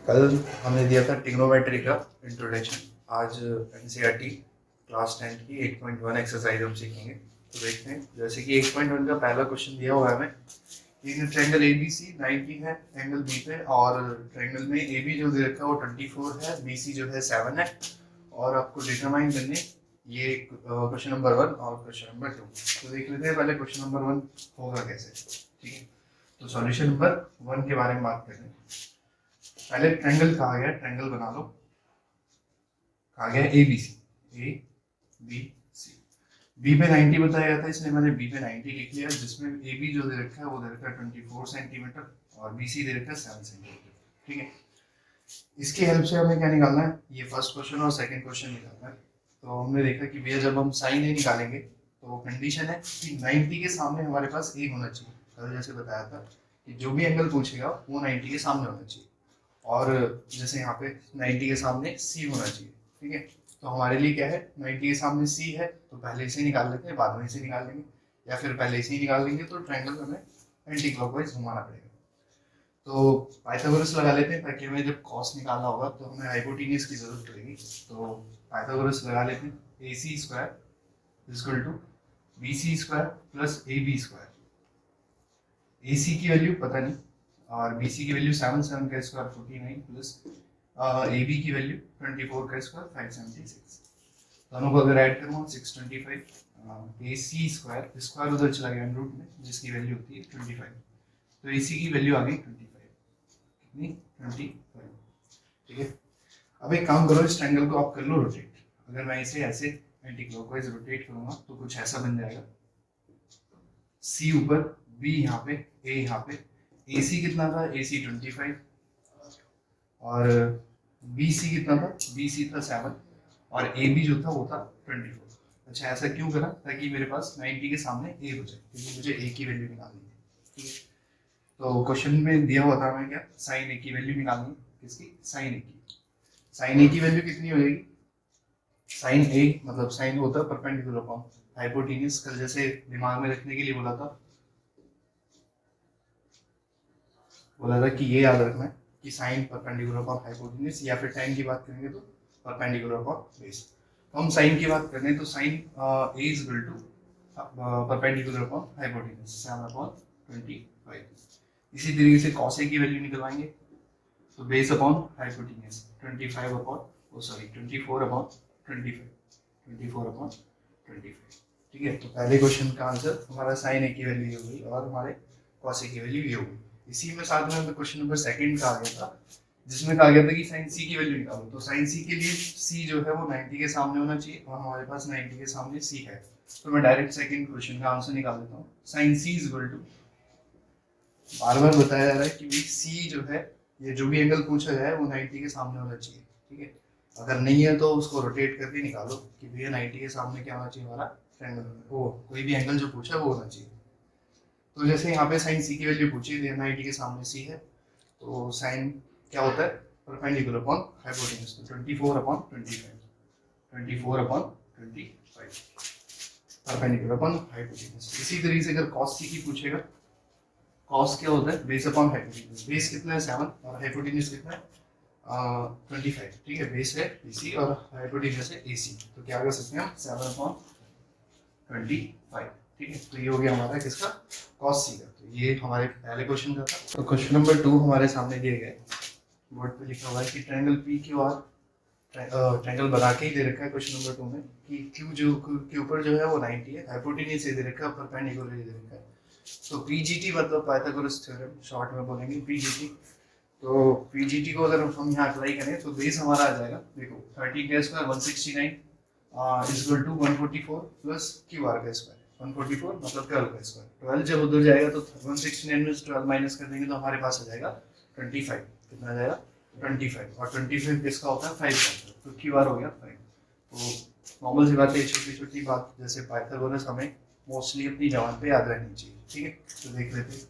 कल हमने दिया था ट्रिग्नोमेट्री का इंट्रोडक्शन। आज एनसीईआरटी क्लास 10 की 8.1 एक्सरसाइज हम सीखेंगे। तो देखते हैं, जैसे कि 8.1 का पहला क्वेश्चन दिया हुआ है हमें। एक ट्रायंगल एबीसी 90 है एंगल बी पे, और ट्रायंगल में एबी जो दे रखा है वो 24 है, बीसी जो है 7 है, और आपको डिटरमाइन करने ये क्वेश्चन नंबर 1 और क्वेश्चन नंबर 2। तो देख लेते हैं पहले क्वेश्चन नंबर 1 होगा कैसे। ठीक है, तो सॉल्यूशन नंबर 1 के बारे में बात करें। पहले ट्रायंगल कहा गया, ट्रायंगल बना लो। कहा गया A B C, A B C. B पे 90 बताया गया था, इसलिए मैंने बी पे 90 लिख लिया, जिसमें ए बी जो दे रखा है वो दे रखा है 24 सेंटीमीटर और बी सी दे रखा है 7 सेंटीमीटर। ठीक है, इसकी हेल्प से हमें क्या निकालना है, ये फर्स्ट क्वेश्चन और सेकंड क्वेश्चन निकालना है। तो हमने देखा कि भैया जब हम साइन ए निकालेंगे तो कंडीशन है कि 90 के सामने हमारे पास ए होना चाहिए। कल जैसे बताया था कि जो भी एंगल पूछेगा वो 90 के सामने होना चाहिए, और जैसे यहाँ पे 90 के सामने सी होना चाहिए। ठीक है, तो हमारे लिए क्या है, 90 के सामने सी है तो पहले इसे निकाल लेते हैं, बाद में इसे निकाल लेंगे, या फिर पहले इसे ही निकाल लेंगे। तो ट्रायंगल हमें एंटी क्लॉकवाइज घुमाना पड़ेगा। तो पाइथागोरस लगा लेते हैं, ताकि हमें जब कॉस निकालना होगा तो हमें हाइपोटेन्यूज की जरूरत पड़ेगी। तो पाइथागोरस लगा लेते हैं, A C square equal to B C square plus A B square. A C की वैल्यू पता नहीं, और बी सी की वैल्यू 7 7 का स्क्वायर 49 प्लस ए बी की वैल्यू 24 का स्क्वायर 576। दोनों को अगर ऐड करूँ 625। ए सी स्क्वायर, स्क्वायर उधर चला गया रूट में, जिसकी वैल्यू होती है 25। तो ए सी की वैल्यू आ गई 25। कितनी? 25। ठीक है, अब एक काम करो, इस ट्रायंगल को आप कर लो रोटेट। अगर मैं इसे ऐसे एंटी क्लॉकवाइज रोटेट करूंगा तो कुछ ऐसा बन जाएगा, सी ऊपर, बी यहाँ पे, ए यहाँ पे। ए सी कितना था? ए सी 25, और बी सी कितना था? बी सी था 7, और ए बी जो था वो था 24। अच्छा, ऐसा क्यों करा? ताकि मेरे पास 90 के सामने ए हो जाए, क्योंकि मुझे ए की वैल्यू निकालनी है। ठीक है, तो क्वेश्चन में दिया हुआ था हमें क्या, साइन ए की वैल्यू निकालनी। किसकी? साइन ए की। साइन ए की वैल्यू कितनी हो जाएगी? साइन ए मतलब साइन होता है परपेंडिकुलर अपॉन हाइपोटेन्यूज। कल जैसे दिमाग में रखने के लिए बोला था कि ये याद रखना है कि साइन परपेंडिकुलर अपॉन हाइपोटेन्यूज, या फिर tan की बात करेंगे तो परपेंडिकुलर अपॉन बेस। तो हम साइन की बात करें तो sine A is equal to perpendicular upon hypotenuse 7/25। इसी तरीके से cos a की वैल्यू निकलवाएंगे, तो बेस अपॉन हाइपोटेन्यूज 24/25। ठीक है, तो पहले क्वेश्चन का आंसर हमारा साइन ए की वैल्यू हो गई और हमारे cos a की वैल्यू ये हो गई। इसी में साथ में हमें क्वेश्चन नंबर सेकंड का आ गया था, जिसमें कहा गया था कि साइन सी की वैल्यू निकालो। तो साइन सी के लिए सी जो है वो 90 के सामने होना चाहिए, और हमारे पास 90 के सामने सी है। तो मैं डायरेक्ट सेकंड क्वेश्चन का आंसर निकाल देता हूँ। Sine C is equal to, बार बार बताया जा रहा है कि सी जो है, ये जो भी एंगल पूछा जाए वो 90 के सामने होना चाहिए। ठीक है, अगर नहीं है तो उसको रोटेट करके निकालो कि भैया 90 के सामने क्या होना चाहिए हमारा ट्रायंगल, वो कोई भी एंगल जो पूछा वो होना चाहिए। तो जैसे यहाँ पे साइन सी की वैल्यू पूछी, 90 के सामने सी है, तो साइन क्या होता है? परपेंडिकुलर अपॉन हाइपोटेन्यूज, तो 24/25, 24/25 परपेंडिकुलर अपॉन हाइपोटेन्यूज। इसी तरीके से अगर cos सी की पूछेगा, cos क्या होता है? Base upon hypotenuse. बेस कितना है? 7, और हाइपोटेन्यूज कितना है? 25। ठीक है, बेस है BC और हाइपोटेन्यूज है AC। तो क्या कर सकते हैं हम? 7/25। ठीक है, तो ये हो गया हमारा किसका? cos C का। तो ये हमारे पहले क्वेश्चन का था। तो क्वेश्चन नंबर 2 हमारे सामने दिए गए, बोर्ड पे लिखा हुआ है कि triangle P Q R, triangle बना के ही दे रखा है क्वेश्चन नंबर 2 में कि Q जो के ऊपर जो है वो 90 है, हाइपोटेन्यूज से दे रखा है, परपेंडिकुलर दे रखा है। तो PGT मतलब पाइथागोरस थ्योरम, शॉर्ट में बोलेंगे PGT। तो PGT को अगर हम यहाँ अप्लाई करें तो बेस हमारा आ जाएगा, देखो 30 का square 169 is equal to 144 plus Q R का स्क्वायर 144 मतलब 12 का स्क्वायर। 12 जब उधर जाएगा तो 169 में 12 माइनस कर देंगे तो हमारे पास आ जाएगा 25। कितना आ जाएगा? 25, और 25 किसका होता है? 5 का, तो क्यू आर हो गया 5। तो नॉर्मल सी बात है, छोटी छोटी बात जैसे पाइथागोरस हमें मोस्टली अपनी जबान पे याद रहनी चाहिए। ठीक है, तो देख लेते हैं।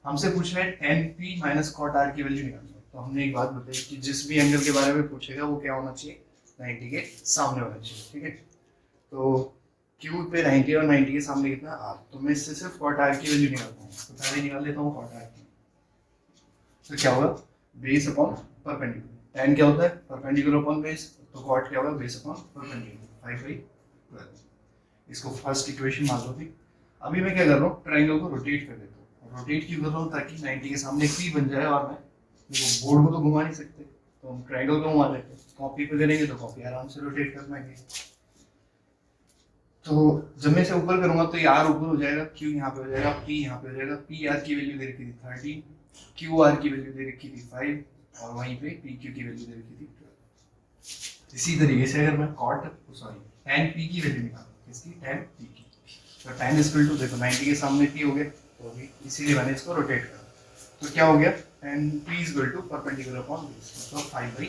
हमसे पूछ रहे हैं tan p minus cot r की वैल्यू निकालनी है। तो हमने एक बात बताई कि जिस भी एंगल के बारे में पूछेगा वो क्या होना चाहिए? 90 के सामने होना चाहिए। ठीक है, तो q पे 90 और 90 के सामने कितना? r। तो मैं इससे सिर्फ cot r की वैल्यू निकालता हूँ। तो पहले निकाल लेता हूँ cot r की। तो क्या होगा? Base upon perpendicular. tan क्या होता है? परपेंडिकुलर अपॉन बेस, तो cot क्या होगा? Base upon perpendicular 5/12। इसको फर्स्ट इक्वेशन मान लो थी। अभी मैं क्या कर रहा हूँ, ट्रायंगल को रोटेट कर देता हूँ। रोटेट क्यों कर रहा हूँ? ताकि 90 के सामने P बन जाए, और मैं बोर्ड को तो घुमा नहीं सकते, तो हम ट्रायंगल को घुमा लेते हैं। कॉपी पे करेंगे तो कॉपी आराम से रोटेट कर पाएंगे। तो जब मैं इसे ऊपर करूंगा तो R ऊपर हो जाएगा, Q यहाँ पे हो जाएगा, P यहाँ पे हो जाएगा। P R की वैल्यू दे रखी थी 13, Q R की वैल्यू दे रखी थी 5, और वहीं पे P Q की वैल्यू दे रखी थी 12। इसी तरीके से अगर मैं tan P की वैल्यू निकालूं, किसकी? tan P की, तो tan इक्वल टू, देखो 90 के सामने P हो गया, तो अभी इसीलिए मैंने इसको रोटेट करा, तो क्या हो गया? tan P equal to perpendicular upon base, मतलब 5/12।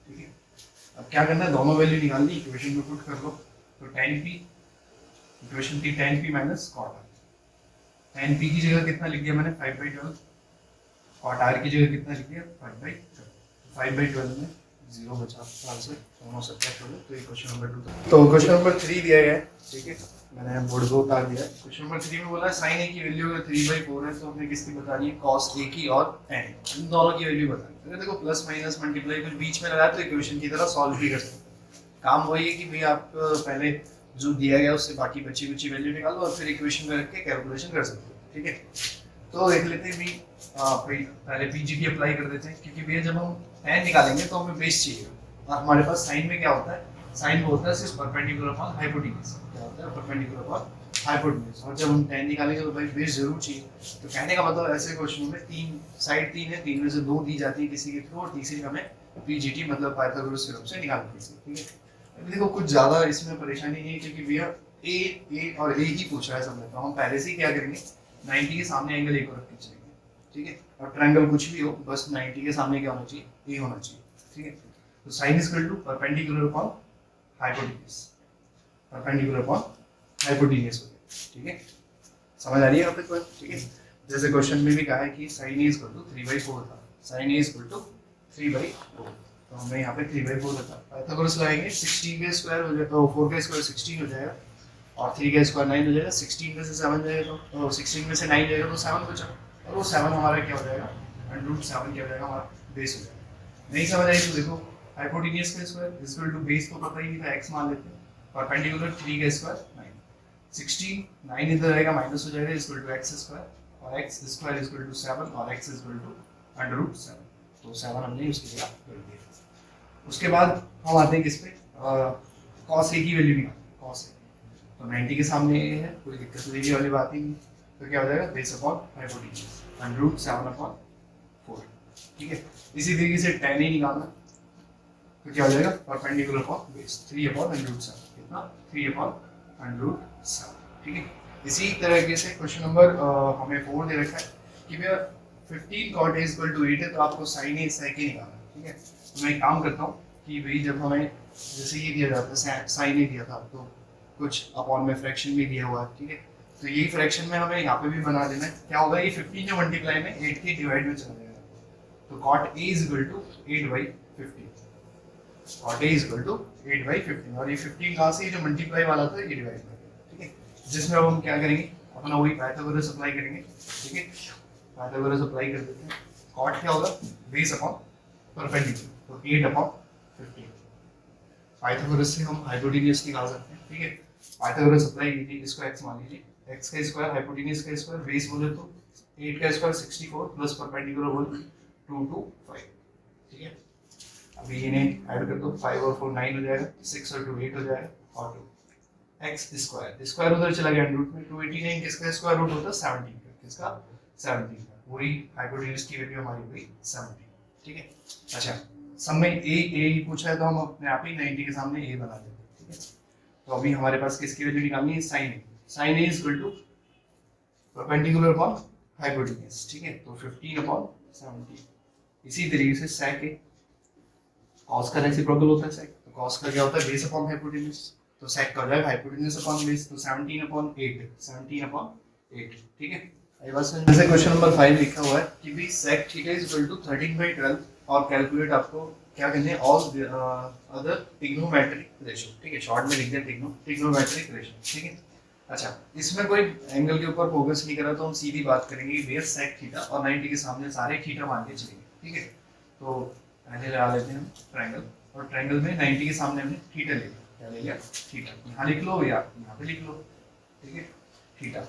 ठीक है, अब क्या करना है? दोनों वैल्यू निकालनी, इक्वेशन में पुट कर लो। तो tan P, इक्वेशन थी tan P minus cot R। tan P की जगह कितना लिख दिया मैंने? 5/12। cot R की जगह कितना लिख दिया? 5/12। 5/12 में 0 बचा आंसर, दोनों सब्ट्रैक्ट हो गए, तो ये क्वेश्चन नंबर 2 था। तो क्वेश्चन नंबर 3 दिया गया है, ठीक है, मैंने बोर्ड को उतार दिया है। क्वेश्चन नंबर 3 में बोला है sin a की वैल्यू अगर 3/4 है, तो हमें किसकी बतानी है? cos a की और tan, इन दोनों की वैल्यू बतानी है। देखो प्लस माइनस मल्टीप्लाई कुछ बीच में लगाया तो इक्वेशन की तरह सॉल्व भी कर सकते हैं। काम वही है कि भाई आप पहले जो दिया गया उससे बाकी बची कुची वैल्यू निकालो और फिर इक्वेशन में रख के कैलकुलेशन कर सकते हो। ठीक है, तो देख लेते हैं भी, पहले पीजीटी अप्लाई कर देते हैं, क्योंकि भैया जब हम tan निकालेंगे तो हमें बेस चाहिए, और हमारे पास साइन में क्या होता है? साइन होता है सिर्फ परपेंडिकुलर अपॉन हाइपोटेन्यूज। क्या होता है? Perpendicular upon hypotenuse. और जब हम tan निकालेंगे तो भाई बेस जरूर चाहिए। तो कहने का मतलब ऐसे क्वेश्चन में तीन साइड, तीन है, तीन में से दो दी जाती है किसी के थ्रू, और तीसरी हमें पीजीटी मतलब पाइथागोरस थ्योरम से निकालनी पड़ती है। ठीक है, अभी देखो कुछ ज्यादा इसमें परेशानी नहीं है, क्योंकि भैया ए और ए ही पूछ रहा है सब, तो हम पहले से ही क्या करेंगे? 90 के सामने एंगल ए को रख के चलेंगे। ठीक है, और ट्रायंगल कुछ भी हो, बस 90 के सामने क्या होना चाहिए? ए होना चाहिए। ठीक है, तो sine equal to perpendicular upon hypotenuse, perpendicular upon hypotenuse हो गया। ठीक है, समझ आ रही है यहाँ तक बात? ठीक है, जैसे क्वेश्चन में भी कहा है कि साइन ए इक्वल टू 3/4 था, साइन ए इक्वल टू 3/4, तो हमने यहाँ पे 3/4 रखा। पाइथागोरस लगाएंगे, 16 का स्क्वायर हो जाएगा, 4 का स्क्वायर 16 हो जाएगा, और 3 का स्क्वायर 9 हो जाएगा। 16 में से 7 जाएगा, तो 16 में से 9 जाएगा तो 7 बचा, और वो 7 हमारा क्या हो जाएगा? √7 क्या हो जाएगा? हमारा बेस हो जाएगा। नहीं समझ आई तो देखो, हाइपोटेन्यूज का स्क्वायर इक्वल टू बेस तो पता ही नहीं था, x मान लेते हैं, परपेंडिकुलर 3 का स्क्वायर 9, 16 9 इधर आएगा माइनस हो जाएगा, इक्वल टू x स्क्वायर, और x स्क्वायर इक्वल टू 7, और x इक्वल टू √7, तो 7 हमने उसकी जगह कर दिया। उसके बाद हम आते हैं किस पे? cos a की वैल्यू निकालते हैं, cos a, तो 90 के सामने a है, कोई दिक्कत नहीं वाली बात ही नहीं, तो क्या हो जाएगा? Base upon hypotenuse √7/4। ठीक है, इसी तरीके से tan a निकालना, तो क्या हो जाएगा? परपेंडिकुलर अपॉन बेस 3/√7, कितना? 3/√7। ठीक है, इसी तरीके से क्वेश्चन नंबर हमें 4 दे रखा है कि भैया 15 cot a = 8 है, तो आपको sin a sec a निकालना है। ठीक है, तो मैं एक काम करता हूँ कि भाई जब हमें जैसे ये दिया जाता है, साइन ए दिया था, तो कुछ अपॉन में फ्रैक्शन भी दिया हुआ है। ठीक है, तो यही फ्रैक्शन में हमें यहाँ पे भी बना देना है। क्या होगा? ये 15 जो मल्टीप्लाई में 8 के डिवाइड में चला जाएगा, तो cot a = 8/15, cot a = 8/15, और ये 15 कहाँ से? ये जो मल्टीप्लाई वाला था ये डिवाइड में। ठीक है, जिसमें अब हम क्या करेंगे? अपना वही पाइथागोरस अप्लाई करेंगे। ठीक है, पाइथागोरस अप्लाई कर देते हैं। cot क्या होगा? बेस अपॉन परपेंडिकुलर, तो 8/15। पाइथागोरस से हम हाइपोटेन्यूज निकाल सकते हैं। ठीक है, पाइथागोरस अप्लाई कीजिए, इसको x मान लीजिए, x का स्क्वायर हाइपोटेन्यूज का स्क्वायर, बेस बोले तो 8 का स्क्वायर 64 प्लस परपेंडिकुलर बोले 2 5। ठीक है, अभी इन्हें ऐड कर दो, 5 और 4 9 हो जाएगा, 6 और 2 8 हो जाएगा, और 2 x स्क्वायर, स्क्वायर उधर चला गया रूट में, 289 किसका स्क्वायर रूट होता है? 17 का, किसका? 17 का, वही हाइपोटेन्यूज की वैल्यू हमारी हुई 17। ठीक है, अच्छा सब में a पूछा है, तो हम अपने आप ही 90 के सामने a बना देते हैं। ठीक है, तो अभी हमारे पास किसकी वैल्यू निकालनी है? sin a = perpendicular upon hypotenuse. ठीक है, तो 15/17। इसी तरीके से sec a, cos का रेसिप्रोकल होता है sec, तो cos का क्या होता है? बेस अपॉन हाइपोटेन्यूज, तो sec का हो जाएगा हाइपोटेन्यूज अपॉन बेस, तो 17/8, 17/8। ठीक है, जैसे क्वेश्चन नंबर 5 लिखा हुआ है कि भी sec थीटा = 13/12, और कैलकुलेट आपको क्या करना है? All other trigonometric ratio. ठीक है, शॉर्ट में लिख दिया ट्रिग्नोमेट्रिक रेशियो। ठीक है, अच्छा इसमें कोई एंगल के ऊपर फोकस नहीं कर रहा, तो हम सीधी बात करेंगे कि बेस sec थीटा, और 90 के सामने सारे थीटा मान के चलेंगे। ठीक है, तो पहले लगा लेते हैं हम ट्रायंगल, और ट्रायंगल में 90 के सामने हमने थीटा ले लिया, क्या ले लिया, थीटा। यहाँ लिख लो या यहाँ पे लिख लो, ठीक है, थीटा।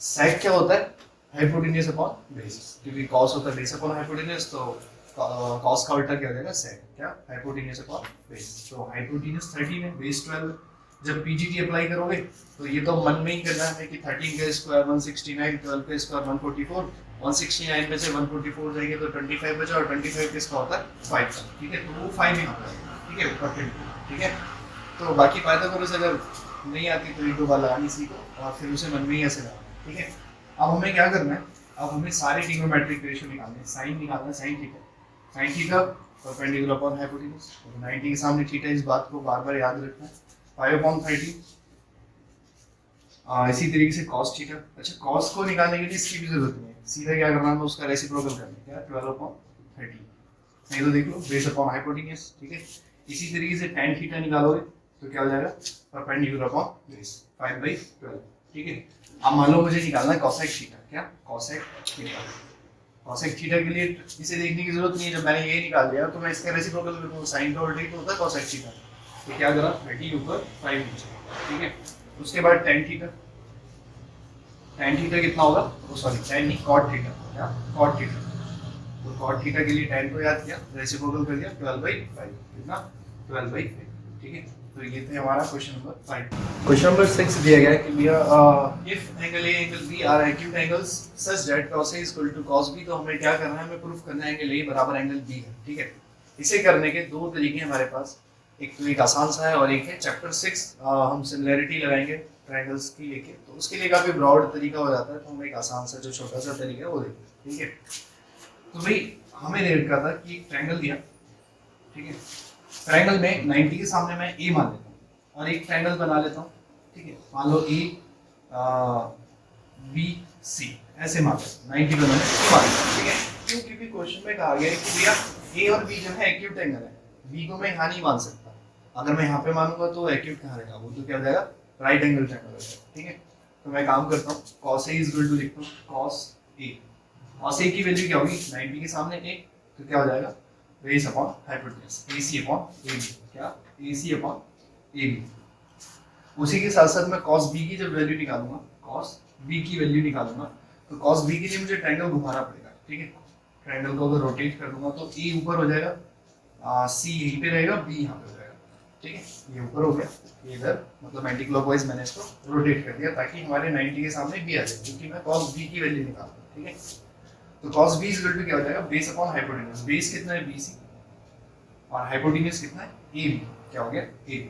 सेक क्या होता है, हाइपोटेन्यूज अपॉन बेस, क्योंकि कॉस होता है बेस अपॉन हाइपोटेन्यूज, तो कॉस का उल्टा क्या हो जाएगा, सेक, क्या, हाइपोटेन्यूज अपॉन बेस। तो हाइपोटेन्यूज 13 है, बेस 12। जब पीजीटी अप्लाई करोगे तो ये तो मन में ही करना है कि 13 का स्क्वायर 169, 12 का स्क्वायर 144, 169 में से 144 जाएंगे तो 25 बचा, और 25 किसका होता है, 5 का, ठीक है। तो वो 5 ही होता है, ठीक है, परफेक्ट, ठीक है। तो बाकी पाइथागोरस अगर नहीं आती तो एक दो बार लगानी सीखो, और फिर उसे मन में ही ऐसे लगाना, ठीक है। अब हमें क्या करना है, अब हमें सारे ट्रिग्नोमेट्रिक रेशियो निकालने हैं, साइन निकालना है, sine theta, sine theta perpendicular upon hypotenuse, तो 90 के सामने थीटा, इस बात को बार बार याद रखना है। 5/13, इसी तरीके से cos थीटा। अच्छा, cos को निकालने के लिए इसकी भी जरूरत नहीं है, सीधा क्या करना है, उसका रेसिप्रोकल करना है, क्या, 12/13, नहीं तो देख लो बेस अपॉन हाइपोटेन्यूज, ठीक है। इसी तरीके से tan थीटा निकालोगे तो क्या हो जाएगा, परपेंडिकुलर अपॉन बेस 5/12, ठीक है। अब मान लो मुझे निकालना है cosec थीटा, क्या, cosec थीटा। cosec थीटा के लिए इसे देखने की जरूरत नहीं है, जब मैंने ये निकाल लिया तो मैं इसका रेसिप्रोकल कर दूंगा, sin का उल्टा ही तो होता है cosec थीटा, तो क्या करा, 30 ऊपर 5 नीचे, ठीक है। उसके बाद tan थीटा, tan थीटा कितना होगा, वो सॉरी tan नहीं, cot थीटा, क्या, cot थीटा। तो cot थीटा के लिए tan को याद किया, रेसिप्रोकल कर दिया, 12/5, कितना, 12/5, ठीक है। तो ये थे हमारा क्वेश्चन नंबर 5। क्वेश्चन नंबर 6 दिया गया है कि भैया if angle A angle B are acute angles such that cos A equal to cos B, तो हमें क्या करना है, हमें प्रूफ करना है एंगल A बराबर एंगल B है, ठीक है। इसे करने के दो तरीके हमारे पास, एक तो एक आसान सा है, और एक है चैप्टर 6 हम सिमिलैरिटी लगाएंगे ट्रायंगल्स की लेके, तो उसके लिए काफी ब्रॉड तरीका हो जाता है, तो हम एक आसान सा जो छोटा सा तरीका है वो देखेंगे, ठीक है। तो भाई हमें दे रखा था कि एक ट्रायंगल दिया, ठीक है, ट्रायंगल में 90 के सामने मैं ए मान लेता हूँ और एक ट्रायंगल बना लेता हूँ, ठीक है। मान लो ए बी सी ऐसे मान लेता हूँ, 90 पे मैंने मान लिया, ठीक है। क्यों, क्योंकि क्वेश्चन में कहा गया है कि भैया ए और बी जो है एक्यूट एंगल है, बी को मैं यहाँ नहीं मान सकता, अगर मैं यहाँ पे मानूंगा तो एक्यूट कहाँ रहेगा, वो तो क्या हो जाएगा, राइट एंगल ट्रायंगल हो जाएगा, ठीक है। तो मैं काम करता हूँ, cos A इक्वल टू लिखता हूँ, cos A की वैल्यू क्या होगी, 90 के सामने a, तो क्या हो जाएगा, base upon hypotenuse, AC upon AB, क्या, AC अपॉन AB। उसी के साथ साथ मैं cos B की जब वैल्यू निकालूंगा, cos B की वैल्यू निकालूंगा, तो cos B के लिए मुझे ट्रायंगल घुमाना पड़ेगा, ठीक है। ट्रायंगल को अगर रोटेट कर दूंगा तो A ऊपर हो जाएगा, C यहीं पे रहेगा, B यहाँ पे हो जाएगा, ठीक है। ये ऊपर हो गया, ये इधर, मतलब एंटी क्लॉकवाइज मैंने इसको रोटेट कर दिया ताकि हमारे 90 के सामने B आ जाए, क्योंकि मैं cos B की वैल्यू निकाल रहा हूँ, ठीक है। तो cos B इक्वल टू क्या हो जाएगा, बेस अपॉन हाइपोटेन्यूज, बेस कितना है BC और हाइपोटेन्यूज कितना है AB, क्या हो गया AB,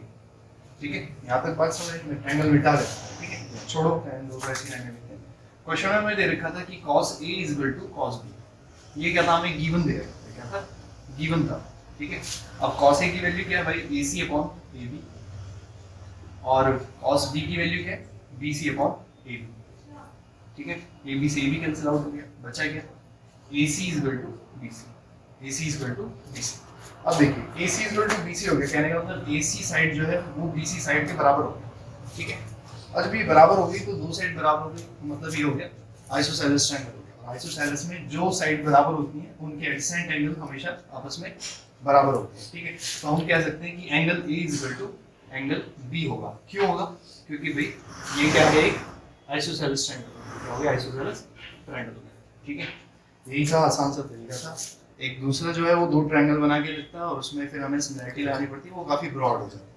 ठीक है। यहाँ तक बात समझ में, ट्रायंगल मिटा देता हूँ, ठीक है, छोड़ो ट्रायंगल को, ऐसे ट्रायंगल लिखते हैं। क्वेश्चन में मैं दे रखा था कि cos A equal to cos B, ये क्या था, हमें गिवन दे रखा था, क्या था, गिवन था, ठीक है। अब cos A की वैल्यू क्या है भाई, AC अपॉन AB, और cos B की वैल्यू क्या है, BC अपॉन AB, ठीक है। AB से AB कैंसिल आउट हो गया, बचा क्या, AC equal to BC, AC equal to BC। अब देखिए AC इक्वल टू BC हो गया, कहने का मतलब AC साइड जो है वो BC साइड के बराबर हो गया, ठीक है। और जब ये बराबर हो गई तो दो साइड बराबर हो गई, तो मतलब ये हो गया आइसोसेलेस ट्रायंगल हो गया। आइसोसेलेस में जो साइड बराबर होती हैं उनके एडजेसेंट एंगल हमेशा आपस में बराबर होते हैं, ठीक है। तो हम कह सकते हैं कि angle A equal to angle B होगा। क्यों होगा, क्योंकि भाई ये क्या है, एक आइसोसेलेस ट्रायंगल, क्या हो गया, आइसोसेलेस ट्रायंगल हो गया, ठीक है। यही था आसान सा तरीका था। एक दूसरा जो है वो दो ट्रायंगल बना के लिखता है और उसमें फिर हमें सिमिलैरिटी लानी पड़ती है, वो काफी ब्रॉड हो जाता है।